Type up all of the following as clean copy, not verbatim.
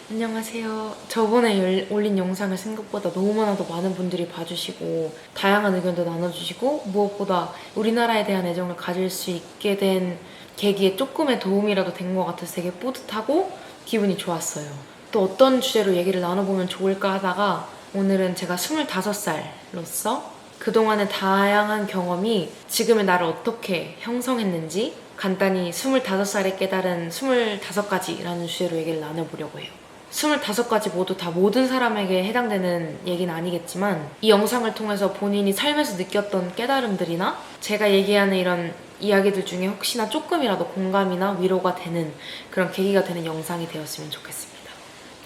안녕하세요. 저번에 올린 영상을 생각보다 너무나도 많은 분들이 봐주시고 다양한 의견도 나눠주시고 무엇보다 우리나라에 대한 애정을 가질 수 있게 된 계기에 조금의 도움이라도 된 것 같아서 되게 뿌듯하고 기분이 좋았어요. 또 어떤 주제로 얘기를 나눠보면 좋을까 하다가 오늘은 제가 25살로서 그동안의 다양한 경험이 지금의 나를 어떻게 형성했는지 간단히 25살에 깨달은 25가지라는 주제로 얘기를 나눠보려고 해요. 25가지 모두 다 모든 사람에게 해당되는 얘기는 아니겠지만 이 영상을 통해서 본인이 살면서 느꼈던 깨달음들이나 제가 얘기하는 이런 이야기들 중에 혹시나 조금이라도 공감이나 위로가 되는 그런 계기가 되는 영상이 되었으면 좋겠습니다.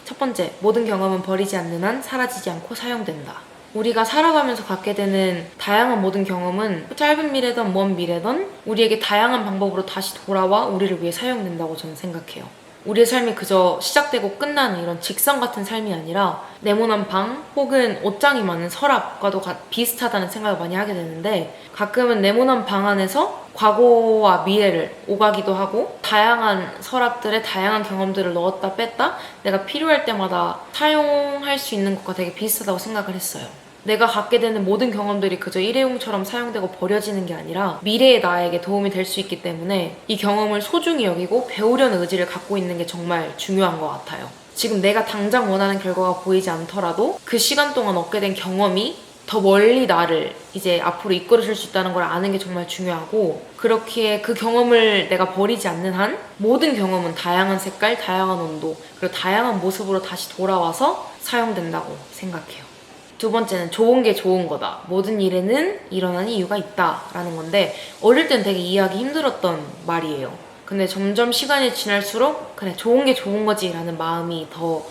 첫 번째, 모든 경험은 버리지 않는 한 사라지지 않고 사용된다. 우리가 살아가면서 갖게 되는 다양한 모든 경험은 짧은 미래든 먼 미래든 우리에게 다양한 방법으로 다시 돌아와 우리를 위해 사용된다고 저는 생각해요. 우리의 삶이 그저 시작되고 끝나는 이런 직선 같은 삶이 아니라 네모난 방 혹은 옷장이 많은 서랍과도 비슷하다는 생각을 많이 하게 되는데 가끔은 네모난 방 안에서 과거와 미래를 오가기도 하고 다양한 서랍들에 다양한 경험들을 넣었다 뺐다 내가 필요할 때마다 사용할 수 있는 것과 되게 비슷하다고 생각을 했어요. 내가 갖게 되는 모든 경험들이 그저 일회용처럼 사용되고 버려지는 게 아니라 미래의 나에게 도움이 될 수 있기 때문에 이 경험을 소중히 여기고 배우려는 의지를 갖고 있는 게 정말 중요한 것 같아요. 지금 내가 당장 원하는 결과가 보이지 않더라도 그 시간 동안 얻게 된 경험이 더 멀리 나를 이제 앞으로 이끌어줄 수 있다는 걸 아는 게 정말 중요하고 그렇기에 그 경험을 내가 버리지 않는 한 모든 경험은 다양한 색깔, 다양한 온도 그리고 다양한 모습으로 다시 돌아와서 사용된다고 생각해요. 두 번째는 좋은 게 좋은 거다. 모든 일에는 일어나는 이유가 있다. 라는 건데 어릴 땐 되게 이해하기 힘들었던 말이에요. 근데 점점 시간이 지날수록 그래 좋은 게 좋은 거지 라는 마음이 더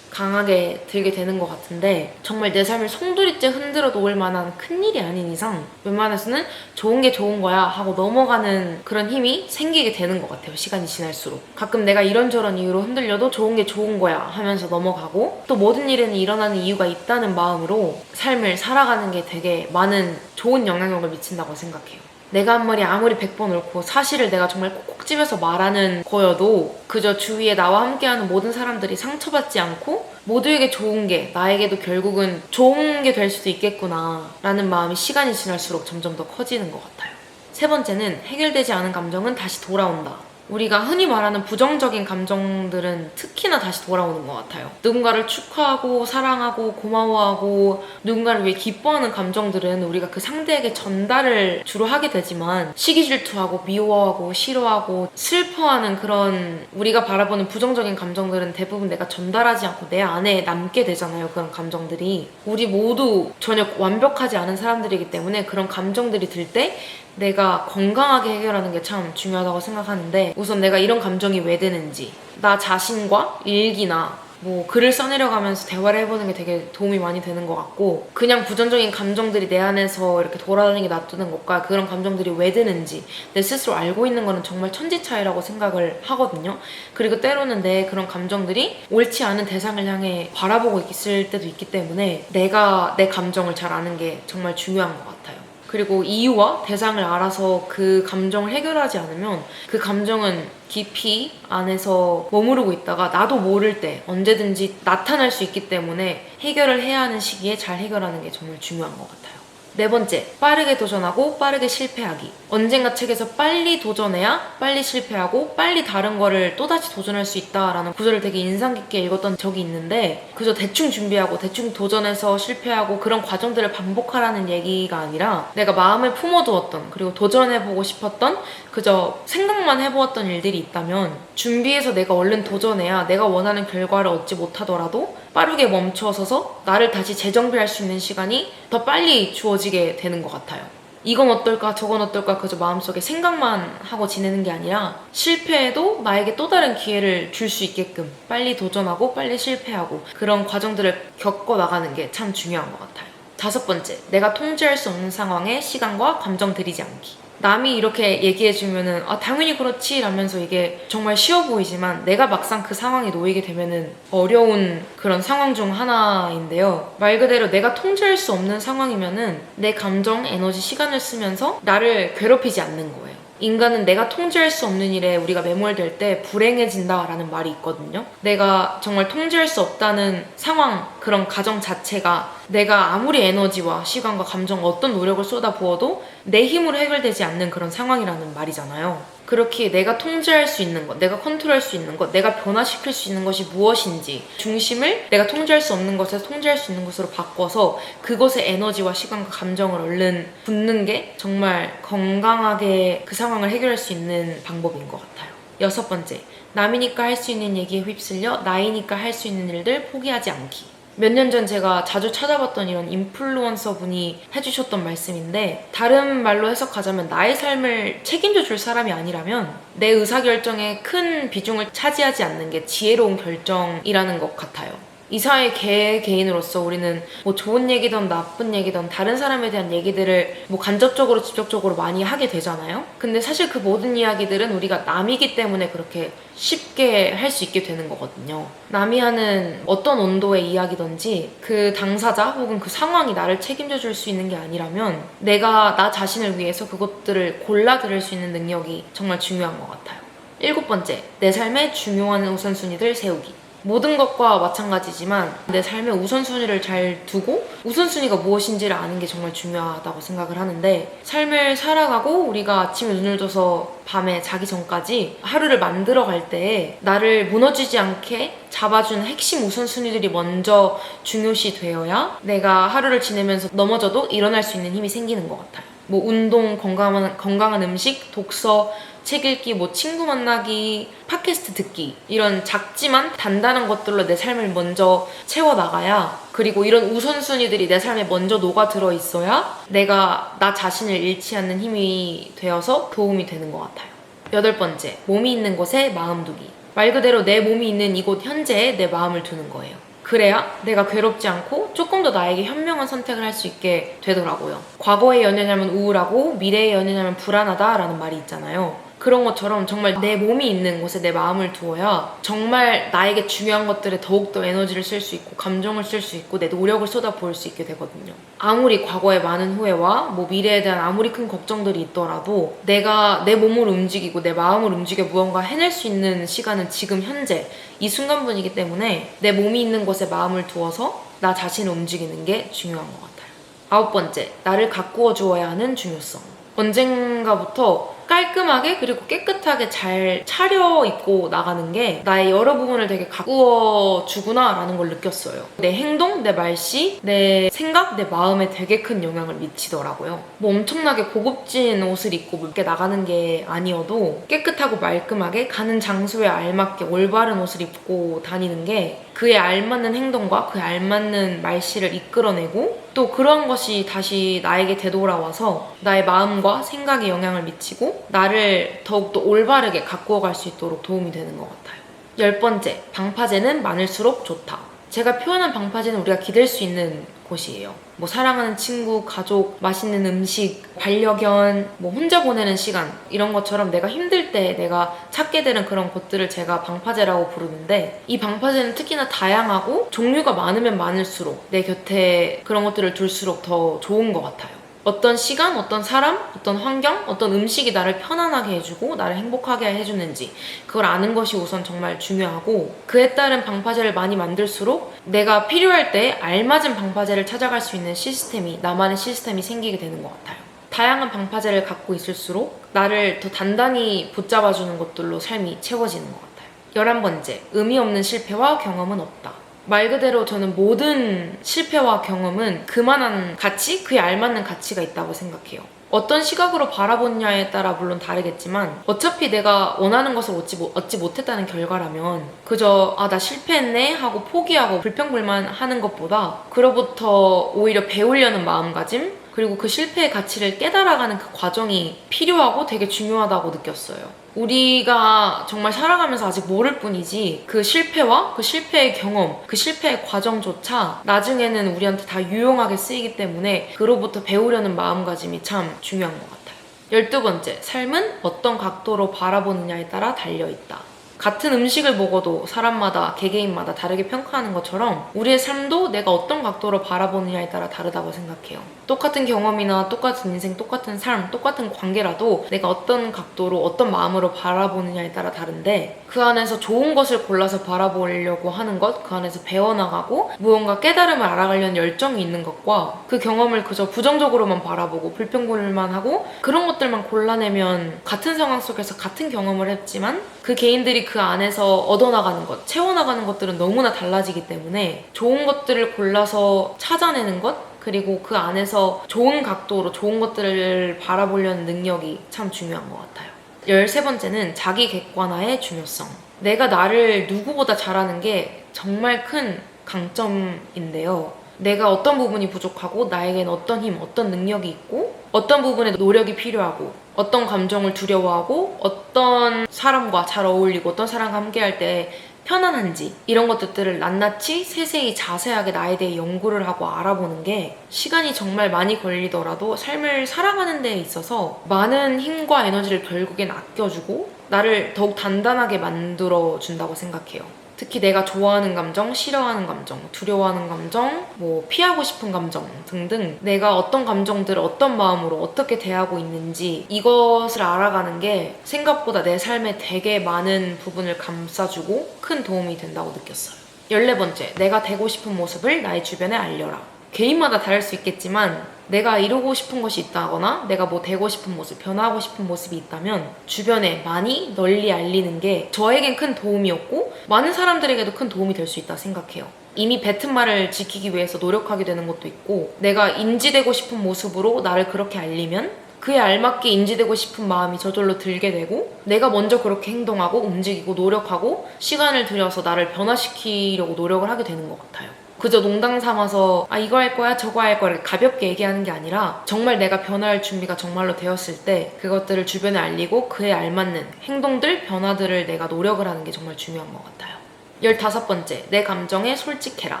강하게 들게 되는 것 같은데 정말 내 삶을 송두리째 흔들어 놓을 만한 큰일이 아닌 이상 웬만해서는 좋은 게 좋은 거야 하고 넘어가는 그런 힘이 생기게 되는 것 같아요. 시간이 지날수록 가끔 내가 이런저런 이유로 흔들려도 좋은 게 좋은 거야 하면서 넘어가고 또 모든 일에는 일어나는 이유가 있다는 마음으로 삶을 살아가는 게 되게 많은 좋은 영향력을 미친다고 생각해요. 내가 한 말이 아무리 100번 옳고 사실을 내가 정말 콕콕 집어서 말하는 거여도 그저 주위에 나와 함께하는 모든 사람들이 상처받지 않고 모두에게 좋은 게 나에게도 결국은 좋은 게 될 수도 있겠구나 라는 마음이 시간이 지날수록 점점 더 커지는 것 같아요. 세 번째는 해결되지 않은 감정은 다시 돌아온다. 우리가 흔히 말하는 부정적인 감정들은 특히나 다시 돌아오는 것 같아요. 누군가를 축하하고 사랑하고 고마워하고 누군가를 위해 기뻐하는 감정들은 우리가 그 상대에게 전달을 주로 하게 되지만 시기 질투하고 미워하고 싫어하고 슬퍼하는 그런 우리가 바라보는 부정적인 감정들은 대부분 내가 전달하지 않고 내 안에 남게 되잖아요. 그런 감정들이 우리 모두 전혀 완벽하지 않은 사람들이기 때문에 그런 감정들이 들 때 내가 건강하게 해결하는 게 참 중요하다고 생각하는데 우선 내가 이런 감정이 왜 드는지 나 자신과 일기나 뭐 글을 써내려가면서 대화를 해보는 게 되게 도움이 많이 되는 것 같고 그냥 부정적인 감정들이 내 안에서 이렇게 돌아다니게 놔두는 것과 그런 감정들이 왜 드는지 내 스스로 알고 있는 거는 정말 천지 차이라고 생각을 하거든요. 그리고 때로는 내 그런 감정들이 옳지 않은 대상을 향해 바라보고 있을 때도 있기 때문에 내가 내 감정을 잘 아는 게 정말 중요한 것 같아요. 그리고 이유와 대상을 알아서 그 감정을 해결하지 않으면 그 감정은 깊이 안에서 머무르고 있다가 나도 모를 때 언제든지 나타날 수 있기 때문에 해결을 해야 하는 시기에 잘 해결하는 게 정말 중요한 것 같아요. 네 번째, 빠르게 도전하고 빠르게 실패하기. 언젠가 책에서 빨리 도전해야 빨리 실패하고 빨리 다른 거를 또다시 도전할 수 있다라는 구절을 되게 인상 깊게 읽었던 적이 있는데 그저 대충 준비하고 대충 도전해서 실패하고 그런 과정들을 반복하라는 얘기가 아니라 내가 마음을 품어두었던 그리고 도전해보고 싶었던 그저 생각만 해보았던 일들이 있다면 준비해서 내가 얼른 도전해야 내가 원하는 결과를 얻지 못하더라도 빠르게 멈춰서서 나를 다시 재정비할 수 있는 시간이 더 빨리 주어지게 되는 것 같아요. 이건 어떨까 저건 어떨까 그저 마음속에 생각만 하고 지내는 게 아니라 실패해도 나에게 또 다른 기회를 줄 수 있게끔 빨리 도전하고 빨리 실패하고 그런 과정들을 겪어 나가는 게 참 중요한 것 같아요. 다섯 번째, 내가 통제할 수 없는 상황에 시간과 감정 들이지 않기. 남이 이렇게 얘기해주면은 당연히 그렇지 라면서 이게 정말 쉬워 보이지만 내가 막상 그 상황에 놓이게 되면은 어려운 그런 상황 중 하나인데요. 말 그대로 내가 통제할 수 없는 상황이면은 내 감정, 에너지, 시간을 쓰면서 나를 괴롭히지 않는 거예요. 인간은 내가 통제할 수 없는 일에 우리가 매몰될 때 불행해진다라는 말이 있거든요. 내가 정말 통제할 수 없다는 상황, 그런 가정 자체가 내가 아무리 에너지와 시간과 감정, 어떤 노력을 쏟아부어도 내 힘으로 해결되지 않는 그런 상황이라는 말이잖아요. 그렇게 내가 통제할 수 있는 것, 내가 컨트롤할 수 있는 것, 내가 변화시킬 수 있는 것이 무엇인지 중심을 내가 통제할 수 없는 것에서 통제할 수 있는 것으로 바꿔서 그것에 에너지와 시간과 감정을 얼른 붓는 게 정말 건강하게 그 상황을 해결할 수 있는 방법인 것 같아요. 6번째, 남이니까 할 수 있는 얘기에 휩쓸려 나이니까 할 수 있는 일들 포기하지 않기. 몇 년 전 제가 자주 찾아봤던 이런 인플루언서 분이 해주셨던 말씀인데, 다른 말로 해석하자면 나의 삶을 책임져 줄 사람이 아니라면 내 의사결정에 큰 비중을 차지하지 않는 게 지혜로운 결정이라는 것 같아요. 이 사회 개인으로서 우리는 뭐 좋은 얘기든 나쁜 얘기든 다른 사람에 대한 얘기들을 뭐 간접적으로 직접적으로 많이 하게 되잖아요. 근데 사실 그 모든 이야기들은 우리가 남이기 때문에 그렇게 쉽게 할 수 있게 되는 거거든요. 남이 하는 어떤 온도의 이야기든지 그 당사자 혹은 그 상황이 나를 책임져 줄 수 있는 게 아니라면 내가 나 자신을 위해서 그것들을 골라 들을 수 있는 능력이 정말 중요한 것 같아요. 7번째, 내 삶에 중요한 우선순위들 세우기. 모든 것과 마찬가지지만 내 삶의 우선순위를 잘 두고 우선순위가 무엇인지를 아는 게 정말 중요하다고 생각을 하는데, 삶을 살아가고 우리가 아침에 눈을 떠서 밤에 자기 전까지 하루를 만들어갈 때 나를 무너지지 않게 잡아주는 핵심 우선순위들이 먼저 중요시 되어야 내가 하루를 지내면서 넘어져도 일어날 수 있는 힘이 생기는 것 같아요. 뭐 운동, 건강한 음식, 독서, 책 읽기, 뭐 친구 만나기, 팟캐스트 듣기, 이런 작지만 단단한 것들로 내 삶을 먼저 채워나가야, 그리고 이런 우선순위들이 내 삶에 먼저 녹아들어 있어야 내가 나 자신을 잃지 않는 힘이 되어서 도움이 되는 것 같아요. 8번째, 몸이 있는 곳에 마음 두기. 말 그대로 내 몸이 있는 이곳 현재에 내 마음을 두는 거예요. 그래야 내가 괴롭지 않고 조금 더 나에게 현명한 선택을 할 수 있게 되더라고요. 과거에 연연하면 우울하고 미래에 연연하면 불안하다라는 말이 있잖아요. 그런 것처럼 정말 내 몸이 있는 곳에 내 마음을 두어야 정말 나에게 중요한 것들에 더욱더 에너지를 쓸 수 있고 감정을 쓸 수 있고 내 노력을 쏟아부을 수 있게 되거든요. 아무리 과거에 많은 후회와 뭐 미래에 대한 아무리 큰 걱정들이 있더라도 내가 내 몸을 움직이고 내 마음을 움직여 무언가 해낼 수 있는 시간은 지금 현재 이 순간분이기 때문에 내 몸이 있는 곳에 마음을 두어서 나 자신을 움직이는 게 중요한 것 같아요. 9번째, 나를 가꾸어 주어야 하는 중요성. 언젠가부터 깔끔하게 그리고 깨끗하게 잘 차려입고 나가는 게 나의 여러 부분을 되게 가꾸어 주구나 라는 걸 느꼈어요. 내 행동, 내 말씨, 내 생각, 내 마음에 되게 큰 영향을 미치더라고요. 뭐 엄청나게 고급진 옷을 입고 이렇게 나가는 게 아니어도 깨끗하고 말끔하게 가는 장소에 알맞게 올바른 옷을 입고 다니는 게 그에 알맞는 행동과 그에 알맞는 말씨를 이끌어내고, 또 그런 것이 다시 나에게 되돌아와서 나의 마음과 생각에 영향을 미치고 나를 더욱더 올바르게 가꾸어 갈 수 있도록 도움이 되는 것 같아요. 10번째, 방파제는 많을수록 좋다. 제가 표현한 방파제는 우리가 기댈 수 있는 곳이에요. 뭐 사랑하는 친구, 가족, 맛있는 음식, 반려견, 뭐 혼자 보내는 시간, 이런 것처럼 내가 힘들 때 내가 찾게 되는 그런 곳들을 제가 방파제라고 부르는데, 이 방파제는 특히나 다양하고 종류가 많으면 많을수록 내 곁에 그런 것들을 둘수록 더 좋은 것 같아요. 어떤 시간, 어떤 사람, 어떤 환경, 어떤 음식이 나를 편안하게 해주고 나를 행복하게 해주는지 그걸 아는 것이 우선 정말 중요하고, 그에 따른 방파제를 많이 만들수록 내가 필요할 때 알맞은 방파제를 찾아갈 수 있는 시스템이, 나만의 시스템이 생기게 되는 것 같아요. 다양한 방파제를 갖고 있을수록 나를 더 단단히 붙잡아주는 것들로 삶이 채워지는 것 같아요. 11번째, 의미 없는 실패와 경험은 없다. 말 그대로 저는 모든 실패와 경험은 그만한 가치, 그에 알맞는 가치가 있다고 생각해요. 어떤 시각으로 바라보느냐에 따라 물론 다르겠지만 어차피 내가 원하는 것을 얻지 못했다는 결과라면 그저 나 실패했네 하고 포기하고 불평불만하는 것보다 그로부터 오히려 배우려는 마음가짐, 그리고 그 실패의 가치를 깨달아가는 그 과정이 필요하고 되게 중요하다고 느꼈어요. 우리가 정말 살아가면서 아직 모를 뿐이지 그 실패와 그 실패의 경험, 그 실패의 과정조차 나중에는 우리한테 다 유용하게 쓰이기 때문에 그로부터 배우려는 마음가짐이 참 중요한 것 같아요. 12번째, 삶은 어떤 각도로 바라보느냐에 따라 달려있다. 같은 음식을 먹어도 사람마다 개개인마다 다르게 평가하는 것처럼 우리의 삶도 내가 어떤 각도로 바라보느냐에 따라 다르다고 생각해요. 똑같은 경험이나 똑같은 인생, 똑같은 삶, 똑같은 관계라도 내가 어떤 각도로 어떤 마음으로 바라보느냐에 따라 다른데 그 안에서 좋은 것을 골라서 바라보려고 하는 것, 그 안에서 배워나가고 무언가 깨달음을 알아가려는 열정이 있는 것과 그 경험을 그저 부정적으로만 바라보고 불평불만 하고 그런 것들만 골라내면 같은 상황 속에서 같은 경험을 했지만 그 개인들이 그 안에서 얻어나가는 것, 채워나가는 것들은 너무나 달라지기 때문에 좋은 것들을 골라서 찾아내는 것, 그리고 그 안에서 좋은 각도로 좋은 것들을 바라보려는 능력이 참 중요한 것 같아요. 13번째는 자기 객관화의 중요성. 내가 나를 누구보다 잘하는 게 정말 큰 강점인데요. 내가 어떤 부분이 부족하고 나에겐 어떤 힘, 어떤 능력이 있고 어떤 부분에 노력이 필요하고 어떤 감정을 두려워하고 어떤 사람과 잘 어울리고 어떤 사람과 함께할 때 편안한지 이런 것들을 낱낱이 세세히 자세하게 나에 대해 연구를 하고 알아보는 게 시간이 정말 많이 걸리더라도 삶을 살아가는 데 있어서 많은 힘과 에너지를 결국엔 아껴주고 나를 더욱 단단하게 만들어준다고 생각해요. 특히 내가 좋아하는 감정, 싫어하는 감정, 두려워하는 감정, 피하고 싶은 감정 등등 내가 어떤 감정들을 어떤 마음으로 어떻게 대하고 있는지 이것을 알아가는 게 생각보다 내 삶에 되게 많은 부분을 감싸주고 큰 도움이 된다고 느꼈어요. 14번째, 내가 되고 싶은 모습을 나의 주변에 알려라. 개인마다 다를 수 있겠지만 내가 이루고 싶은 것이 있다거나 내가 되고 싶은 모습, 변화하고 싶은 모습이 있다면 주변에 많이 널리 알리는 게 저에겐 큰 도움이었고 많은 사람들에게도 큰 도움이 될 수 있다 생각해요. 이미 뱉은 말을 지키기 위해서 노력하게 되는 것도 있고 내가 인지되고 싶은 모습으로 나를 그렇게 알리면 그에 알맞게 인지되고 싶은 마음이 저절로 들게 되고 내가 먼저 그렇게 행동하고 움직이고 노력하고 시간을 들여서 나를 변화시키려고 노력을 하게 되는 것 같아요. 그저 농담 삼아서 이거 할 거야 저거 할 거야 가볍게 얘기하는 게 아니라 정말 내가 변화할 준비가 정말로 되었을 때 그것들을 주변에 알리고 그에 알맞는 행동들, 변화들을 내가 노력을 하는 게 정말 중요한 것 같아요. 15번째, 내 감정에 솔직해라.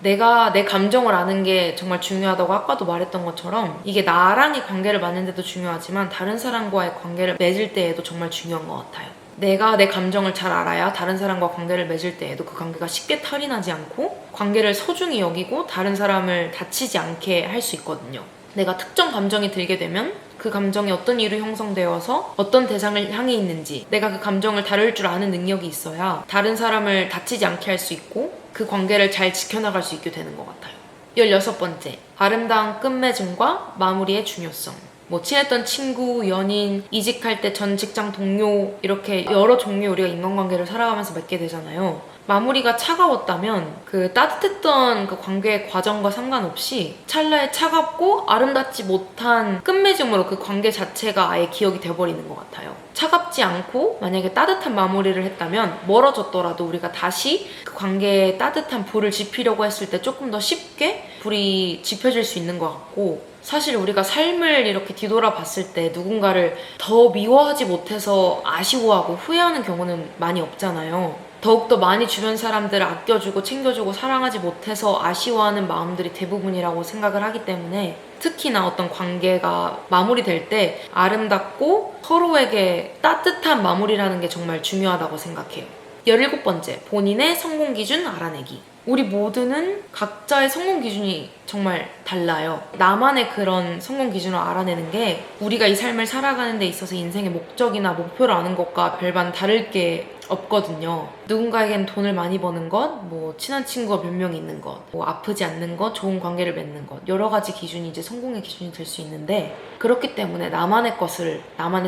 내가 내 감정을 아는 게 정말 중요하다고 아까도 말했던 것처럼 이게 나랑의 관계를 맺는 데도 중요하지만 다른 사람과의 관계를 맺을 때에도 정말 중요한 것 같아요. 내가 내 감정을 잘 알아야 다른 사람과 관계를 맺을 때에도 그 관계가 쉽게 탈이 나지 않고 관계를 소중히 여기고 다른 사람을 다치지 않게 할 수 있거든요. 내가 특정 감정이 들게 되면 그 감정이 어떤 이유로 형성되어서 어떤 대상을 향해 있는지 내가 그 감정을 다룰 줄 아는 능력이 있어야 다른 사람을 다치지 않게 할 수 있고 그 관계를 잘 지켜나갈 수 있게 되는 것 같아요. 16번째, 아름다운 끝맺음과 마무리의 중요성. 친했던 친구, 연인, 이직할 때 전 직장 동료 이렇게 여러 종류의 우리가 인간관계를 살아가면서 맺게 되잖아요. 마무리가 차가웠다면 그 따뜻했던 그 관계의 과정과 상관없이 찰나에 차갑고 아름답지 못한 끝맺음으로 그 관계 자체가 아예 기억이 돼버리는 것 같아요. 차갑지 않고 만약에 따뜻한 마무리를 했다면 멀어졌더라도 우리가 다시 그 관계에 따뜻한 불을 지피려고 했을 때 조금 더 쉽게 불이 지펴질 수 있는 것 같고 사실 우리가 삶을 이렇게 뒤돌아봤을 때 누군가를 더 미워하지 못해서 아쉬워하고 후회하는 경우는 많이 없잖아요. 더욱더 많이 주변 사람들을 아껴주고 챙겨주고 사랑하지 못해서 아쉬워하는 마음들이 대부분이라고 생각을 하기 때문에 특히나 어떤 관계가 마무리될 때 아름답고 서로에게 따뜻한 마무리라는 게 정말 중요하다고 생각해요. 17번째, 본인의 성공 기준 알아내기. 우리 모두는 각자의 성공 기준이 정말 달라요. 나만의 그런 성공 기준을 알아내는 게 우리가 이 삶을 살아가는 데 있어서 인생의 목적이나 목표를 아는 것과 별반 다를 게 없거든요. 누군가에겐 돈을 많이 버는 것, 친한 친구가 몇 명 있는 것, 아프지 않는 것, 좋은 관계를 맺는 것 여러 가지 기준이 이제 성공의 기준이 될 수 있는데 그렇기 때문에 나만의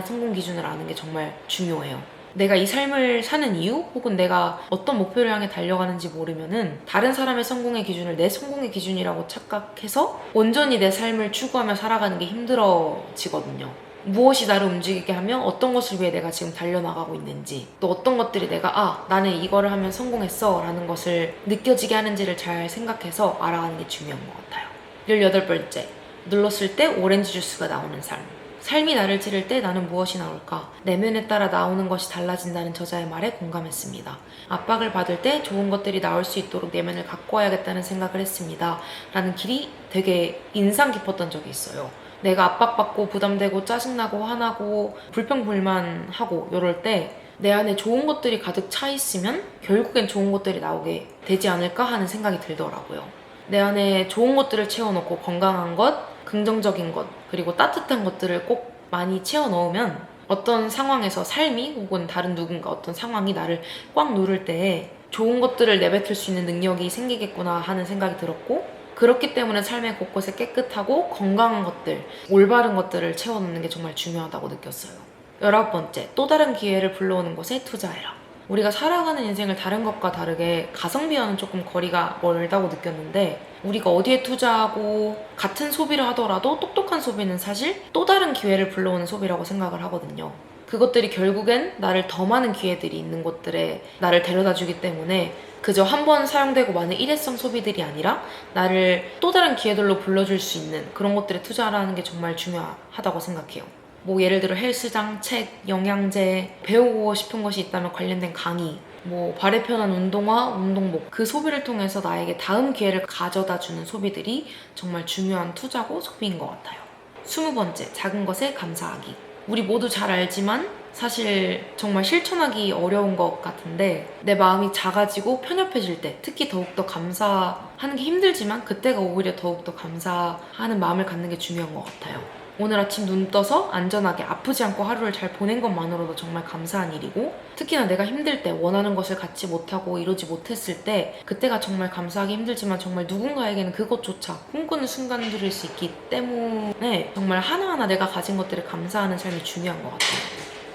성공 기준을 아는 게 정말 중요해요. 내가 이 삶을 사는 이유 혹은 내가 어떤 목표를 향해 달려가는지 모르면은 다른 사람의 성공의 기준을 내 성공의 기준이라고 착각해서 온전히 내 삶을 추구하며 살아가는 게 힘들어지거든요. 무엇이 나를 움직이게 하며 어떤 것을 위해 내가 지금 달려나가고 있는지 또 어떤 것들이 내가 나는 이거를 하면 성공했어 라는 것을 느껴지게 하는지를 잘 생각해서 알아가는 게 중요한 것 같아요. 18번째, 눌렀을 때 오렌지 주스가 나오는 삶. 삶이 나를 찌를 때 나는 무엇이 나올까? 내면에 따라 나오는 것이 달라진다는 저자의 말에 공감했습니다. 압박을 받을 때 좋은 것들이 나올 수 있도록 내면을 가꿔야겠다는 생각을 했습니다. 라는 길이 되게 인상 깊었던 적이 있어요. 내가 압박받고 부담되고 짜증나고 화나고 불평불만하고 이럴 때 내 안에 좋은 것들이 가득 차 있으면 결국엔 좋은 것들이 나오게 되지 않을까 하는 생각이 들더라고요. 내 안에 좋은 것들을 채워놓고 건강한 것, 긍정적인 것, 그리고 따뜻한 것들을 꼭 많이 채워 넣으면 어떤 상황에서 삶이 혹은 다른 누군가 어떤 상황이 나를 꽉 누를 때 좋은 것들을 내뱉을 수 있는 능력이 생기겠구나 하는 생각이 들었고, 그렇기 때문에 삶의 곳곳에 깨끗하고 건강한 것들, 올바른 것들을 채워넣는 게 정말 중요하다고 느꼈어요. 19번째, 또 다른 기회를 불러오는 곳에 투자해라. 우리가 살아가는 인생을 다른 것과 다르게 가성비와는 조금 거리가 멀다고 느꼈는데, 우리가 어디에 투자하고 같은 소비를 하더라도 똑똑한 소비는 사실 또 다른 기회를 불러오는 소비라고 생각을 하거든요. 그것들이 결국엔 나를 더 많은 기회들이 있는 곳들에 나를 데려다 주기 때문에 그저 한 번 사용되고 마는 일회성 소비들이 아니라 나를 또 다른 기회들로 불러줄 수 있는 그런 것들에 투자하는 게 정말 중요하다고 생각해요. 뭐 예를 들어 헬스장, 책, 영양제, 배우고 싶은 것이 있다면 관련된 강의, 뭐 발에 편한 운동화, 운동복, 그 소비를 통해서 나에게 다음 기회를 가져다 주는 소비들이 정말 중요한 투자고 소비인 것 같아요. 20번째, 작은 것에 감사하기. 우리 모두 잘 알지만 사실 정말 실천하기 어려운 것 같은데, 내 마음이 작아지고 편협해질 때 특히 더욱더 감사하는 게 힘들지만 그때가 오히려 더욱더 감사하는 마음을 갖는 게 중요한 것 같아요. 오늘 아침 눈 떠서 안전하게 아프지 않고 하루를 잘 보낸 것만으로도 정말 감사한 일이고, 특히나 내가 힘들 때 원하는 것을 갖지 못하고 이루지 못했을 때 그때가 정말 감사하기 힘들지만 정말 누군가에게는 그것조차 꿈꾸는 순간들일 수 있기 때문에 정말 하나하나 내가 가진 것들에 감사하는 삶이 중요한 것 같아요.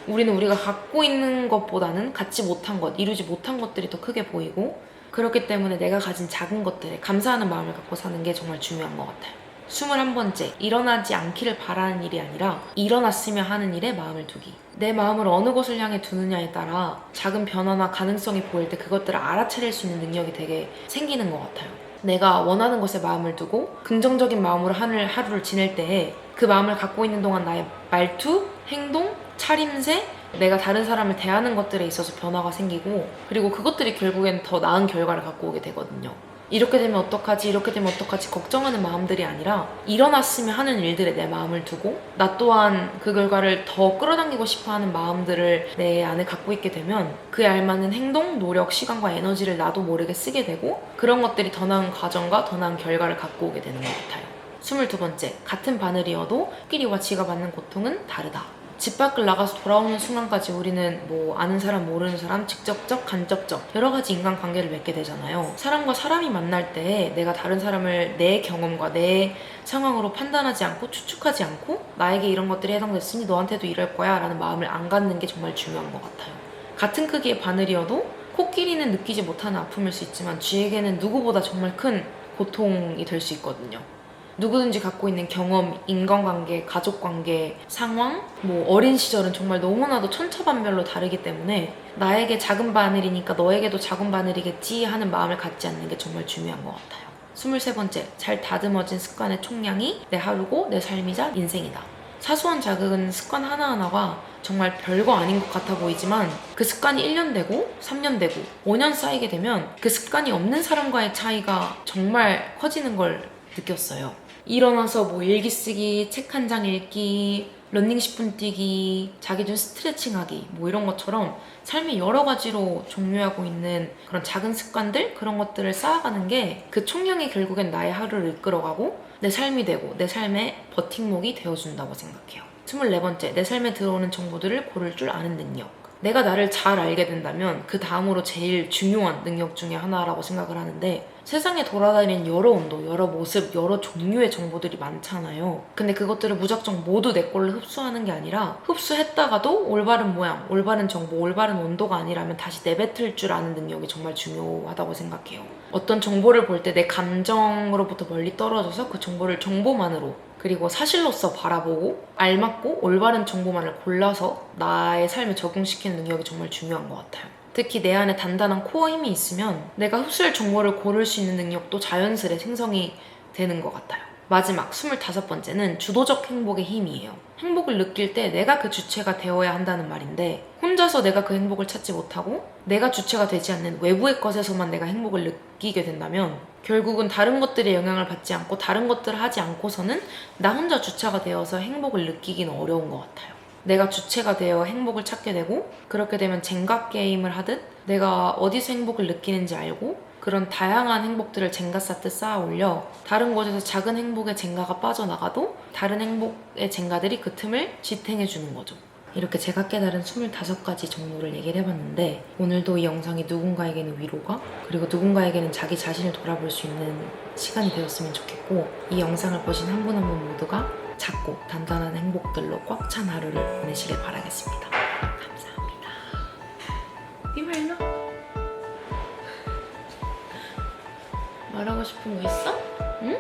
우리는 우리가 갖고 있는 것보다는 갖지 못한 것, 이루지 못한 것들이 더 크게 보이고, 그렇기 때문에 내가 가진 작은 것들에 감사하는 마음을 갖고 사는 게 정말 중요한 것 같아요. 21번째, 일어나지 않기를 바라는 일이 아니라 일어났으면 하는 일에 마음을 두기. 내 마음을 어느 곳을 향해 두느냐에 따라 작은 변화나 가능성이 보일 때 그것들을 알아차릴 수 있는 능력이 되게 생기는 것 같아요. 내가 원하는 것에 마음을 두고 긍정적인 마음으로 하루를 지낼 때에 그 마음을 갖고 있는 동안 나의 말투, 행동, 차림새, 내가 다른 사람을 대하는 것들에 있어서 변화가 생기고, 그리고 그것들이 결국엔 더 나은 결과를 갖고 오게 되거든요. 이렇게 되면 어떡하지, 이렇게 되면 어떡하지 걱정하는 마음들이 아니라 일어났으면 하는 일들에 내 마음을 두고 나 또한 그 결과를 더 끌어당기고 싶어하는 마음들을 내 안에 갖고 있게 되면 그에 알맞는 행동, 노력, 시간과 에너지를 나도 모르게 쓰게 되고, 그런 것들이 더 나은 과정과 더 나은 결과를 갖고 오게 되는 것 같아요. 22번째, 같은 바늘이어도 끼리와 지가 받는 고통은 다르다. 집 밖을 나가서 돌아오는 순간까지 우리는 뭐 아는 사람 모르는 사람 직접적 간접적 여러 가지 인간관계를 맺게 되잖아요. 사람과 사람이 만날 때 내가 다른 사람을 내 경험과 내 상황으로 판단하지 않고 추측하지 않고 나에게 이런 것들이 해당됐으니 너한테도 이럴 거야 라는 마음을 안 갖는 게 정말 중요한 것 같아요. 같은 크기의 바늘이어도 코끼리는 느끼지 못하는 아픔일 수 있지만 쥐에게는 누구보다 정말 큰 고통이 될 수 있거든요. 누구든지 갖고 있는 경험, 인간관계, 가족관계, 상황, 뭐 어린 시절은 정말 너무나도 천차만별로 다르기 때문에 나에게 작은 바늘이니까 너에게도 작은 바늘이겠지 하는 마음을 갖지 않는 게 정말 중요한 것 같아요. 23번째, 잘 다듬어진 습관의 총량이 내 하루고 내 삶이자 인생이다. 사소한 작은 습관 하나하나가 정말 별거 아닌 것 같아 보이지만 그 습관이 1년 되고 3년 되고 5년 쌓이게 되면 그 습관이 없는 사람과의 차이가 정말 커지는 걸 느꼈어요. 일어나서 뭐 일기 쓰기, 책 한 장 읽기, 러닝 10분 뛰기, 자기 전 스트레칭하기 뭐 이런 것처럼 삶이 여러 가지로 종류하고 있는 그런 작은 습관들, 그런 것들을 쌓아가는 게 그 총량이 결국엔 나의 하루를 이끌어가고 내 삶이 되고 내 삶의 버팀목이 되어준다고 생각해요. 24번째, 내 삶에 들어오는 정보들을 고를 줄 아는 능력. 내가 나를 잘 알게 된다면 그 다음으로 제일 중요한 능력 중에 하나라고 생각을 하는데, 세상에 돌아다니는 여러 온도, 여러 모습, 여러 종류의 정보들이 많잖아요. 근데 그것들을 무작정 모두 내 걸로 흡수하는 게 아니라 흡수했다가도 올바른 모양, 올바른 정보, 올바른 온도가 아니라면 다시 내뱉을 줄 아는 능력이 정말 중요하다고 생각해요. 어떤 정보를 볼 때 내 감정으로부터 멀리 떨어져서 그 정보를 정보만으로 그리고 사실로서 바라보고 알맞고 올바른 정보만을 골라서 나의 삶에 적용시키는 능력이 정말 중요한 것 같아요. 특히 내 안에 단단한 코어 힘이 있으면 내가 흡수할 정보를 고를 수 있는 능력도 자연스레 생성이 되는 것 같아요. 마지막 25번째는 주도적 행복의 힘이에요. 행복을 느낄 때 내가 그 주체가 되어야 한다는 말인데, 혼자서 내가 그 행복을 찾지 못하고 내가 주체가 되지 않는 외부의 것에서만 내가 행복을 느끼게 된다면 결국은 다른 것들의 영향을 받지 않고 다른 것들을 하지 않고서는 나 혼자 주체가 되어서 행복을 느끼기는 어려운 것 같아요. 내가 주체가 되어 행복을 찾게 되고, 그렇게 되면 젠가 게임을 하듯 내가 어디서 행복을 느끼는지 알고 그런 다양한 행복들을 젠가 쌓듯 쌓아 올려 다른 곳에서 작은 행복의 젠가가 빠져나가도 다른 행복의 젠가들이 그 틈을 지탱해 주는 거죠. 이렇게 제가 깨달은 25가지 정도를 얘기를 해봤는데, 오늘도 이 영상이 누군가에게는 위로가, 그리고 누군가에게는 자기 자신을 돌아볼 수 있는 시간이 되었으면 좋겠고, 이 영상을 보신 한 분 한 분 모두가 작고 단단한 행복들로 꽉 찬 하루를 보내시길 바라겠습니다. 감사합니다. 이말로 말하고 싶은 거 있어? 응?